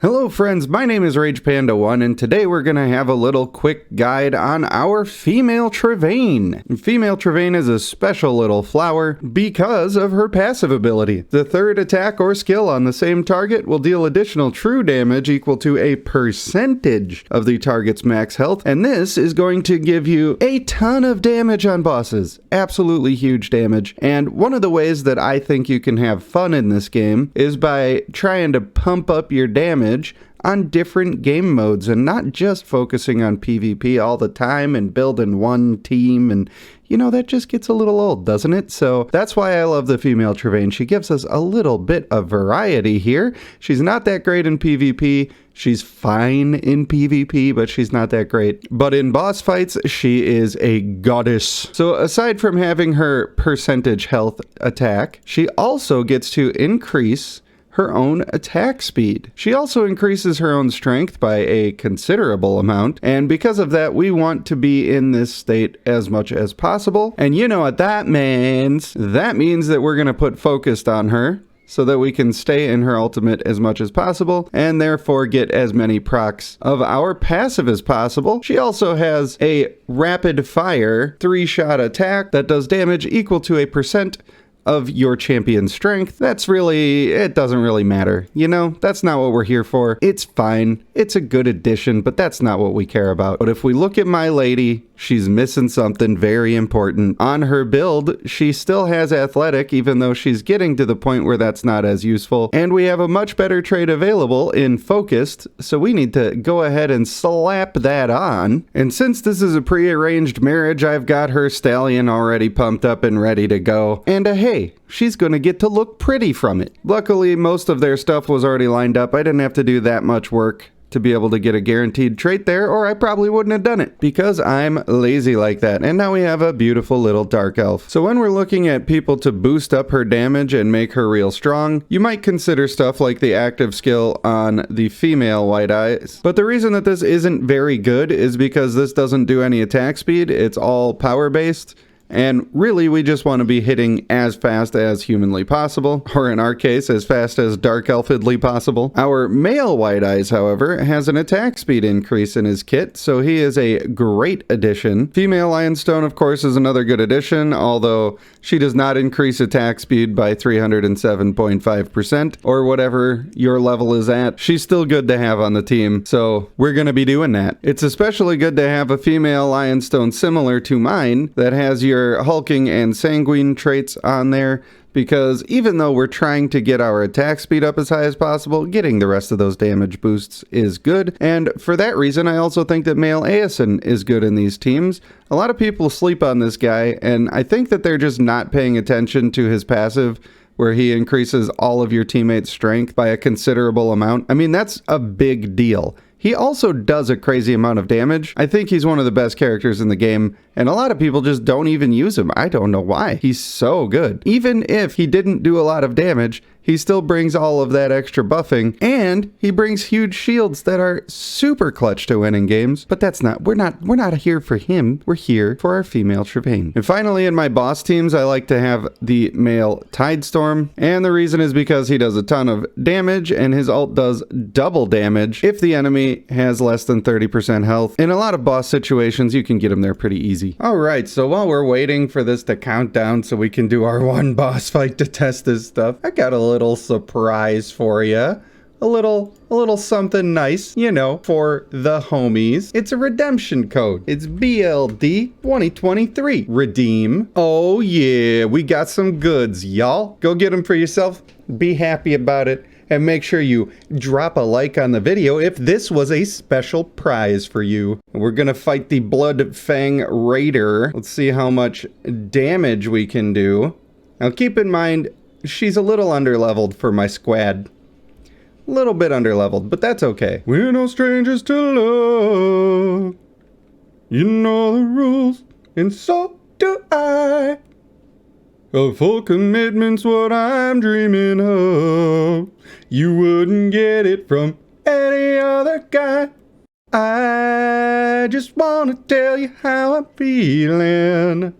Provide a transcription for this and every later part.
Hello friends, my name is RagePanda1 and today we're going to have a little quick guide on our female Travain. Female Travain is a special little flower because of her passive ability. The third attack or skill on the same target will deal additional true damage equal to a percentage of the target's max health, and this is going to give you a ton of damage on bosses. Absolutely huge damage. And one of the ways that I think you can have fun in this game is by trying to pump up your damage on different game modes and not just focusing on PvP all the time and building one team, and you know, that just gets a little old, doesn't it? So that's why I love the female Travain. She gives us a little bit of variety here. She's not that great in PvP. She's fine in PvP, but she's not that great. But in boss fights, she is a goddess. So aside from having her percentage health attack, she also gets to increase her own attack speed. She also increases her own strength by a considerable amount, and because of that, we want to be in this state as much as possible. And you know what that means? That means that we're going to put focused on her so that we can stay in her ultimate as much as possible, and therefore get as many procs of our passive as possible. She also has a rapid fire 3-shot attack that does damage equal to a percent of your champion's strength. That's really, it doesn't really matter. You know, that's not what we're here for. It's fine. It's a good addition, but that's not what we care about. But if we look at my lady, she's missing something very important. On her build, she still has athletic, even though she's getting to the point where that's not as useful. And we have a much better trait available in focused, so we need to go ahead and slap that on. And since this is a prearranged marriage, I've got her stallion already pumped up and ready to go. And hey, she's gonna get to look pretty from it. Luckily, most of their stuff was already lined up. I didn't have to do that much work to be able to get a guaranteed trait there, or I probably wouldn't have done it because I'm lazy like that. And now we have a beautiful little dark elf. So when we're looking at people to boost up her damage and make her real strong, you might consider stuff like the active skill on the female White Eyes. But the reason that this isn't very good is because this doesn't do any attack speed. It's all power based. And really, we just want to be hitting as fast as humanly possible, or in our case, as fast as dark elfidly possible. Our male White Eyes, however, has an attack speed increase in his kit, so he is a great addition. Female Lionstone, of course, is another good addition, although she does not increase attack speed by 307.5%, or whatever your level is at. She's still good to have on the team, so we're going to be doing that. It's especially good to have a female Lionstone similar to mine that has your hulking and sanguine traits on there, because even though we're trying to get our attack speed up as high as possible, getting the rest of those damage boosts is good. And for that reason, I also think that male Aeson is good in these teams. A lot of people sleep on this guy, and I think that they're just not paying attention to his passive, where he increases all of your teammates' strength by a considerable amount. I mean, that's a big deal. He also does a crazy amount of damage. I think he's one of the best characters in the game, and a lot of people just don't even use him. I don't know why. He's so good. Even if he didn't do a lot of damage, he still brings all of that extra buffing, and he brings huge shields that are super clutch to winning games. But that's not, we're not here for him. We're here for our female Travain. And finally, in my boss teams, I like to have the male Tidestorm, and the reason is because he does a ton of damage, and his ult does double damage if the enemy has less than 30% health. In a lot of boss situations, you can get him there pretty easy. All right, so while we're waiting for this to count down so we can do our one boss fight to test this stuff, I got a little surprise for you. A little something nice, you know, for the homies. It's a redemption code. It's BLD 2023. Redeem. Oh yeah, we got some goods, y'all. Go get them for yourself. Be happy about it. And make sure you drop a like on the video if this was a special prize for you. We're gonna fight the Blood Fang Raider. Let's see how much damage we can do. Now keep in mind, she's a little underleveled for my squad. A little bit underleveled, but that's okay. We're no strangers to love. You know the rules, and so do I. A full commitment's what I'm dreaming of. You wouldn't get it from any other guy. I just wanna tell you how I'm feeling.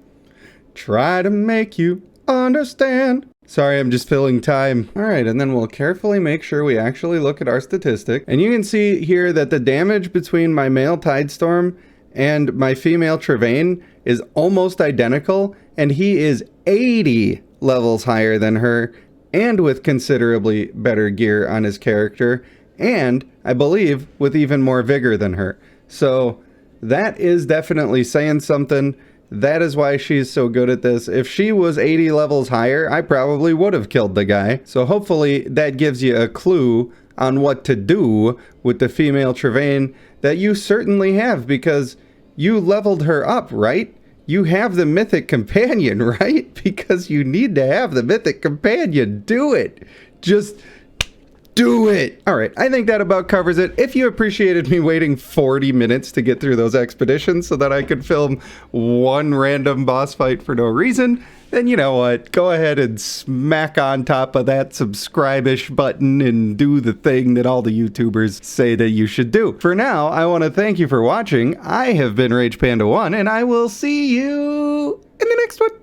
Try to make you understand. Sorry, I'm just filling time. All right, and then we'll carefully make sure we actually look at our statistic. And you can see here that the damage between my male Tidestorm and my female Travain is almost identical, and he is 80 levels higher than her, and with considerably better gear on his character, and I believe with even more vigor than her. So that is definitely saying something. That is why she's so good at this. If she was 80 levels higher, I probably would have killed the guy. So hopefully that gives you a clue on what to do with the female Travain that you certainly have, because you leveled her up, right? You have the mythic companion, right? Because you need to have the mythic companion. Do it. Just do it. All right, I think that about covers it. If you appreciated me waiting 40 minutes to get through those expeditions so that I could film one random boss fight for no reason, then you know what? Go ahead and smack on top of that subscribe-ish button and do the thing that all the YouTubers say that you should do. For now, I want to thank you for watching. I have been RagePanda1, and I will see you in the next one.